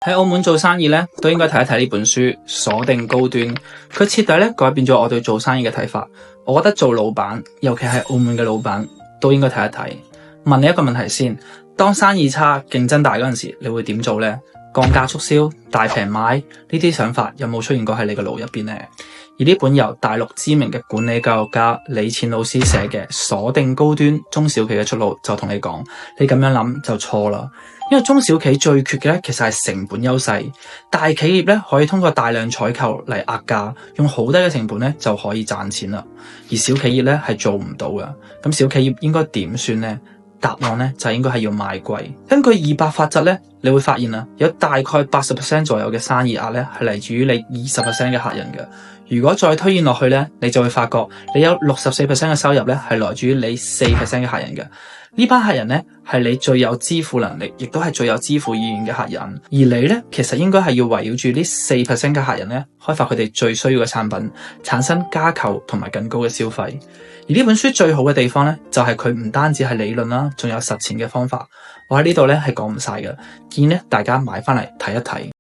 喺澳門做生意咧，都應該睇一睇呢本書《鎖定高端》，佢徹底咧改變咗我對做生意嘅睇法。我覺得做老闆，尤其係澳門嘅老闆，都應該睇一睇。問你一個問題先：當生意差、競爭大嗰陣時，你會點做呢？降價促銷、大平賣呢啲想法有冇出現過喺你嘅腦入邊呢？而呢本由大陸知名嘅管理教育家李錢老師寫嘅《鎖定高端：中小企嘅出路》就同你講，你咁樣諗就錯啦。因為中小企最缺嘅咧，其實係成本優勢。大企業咧可以通過大量採購嚟壓價，用好低嘅成本咧就可以賺錢啦。而小企業咧係做唔到㗎。咁小企業應該點算呢？答案咧就應該係要賣貴。根據200法則咧，你會發現啊，有大概80%左右嘅生意額咧係嚟自於你20% 嘅客人嘅。如果再推演落去咧，你就會發覺你有64% 嘅收入咧係來自於你4% 嘅客人嘅。呢班客人咧係你最有支付能力，亦都係最有支付意願嘅客人。而你咧其實應該係要圍繞住呢4% 嘅客人咧，開發佢哋最需要嘅產品，產生加購同埋更高嘅消費。而呢本書最好嘅地方咧，就係佢唔單止係理論啦，仲有實踐嘅方法。我喺呢度咧係講唔晒嘅，建議咧大家買翻嚟睇一睇。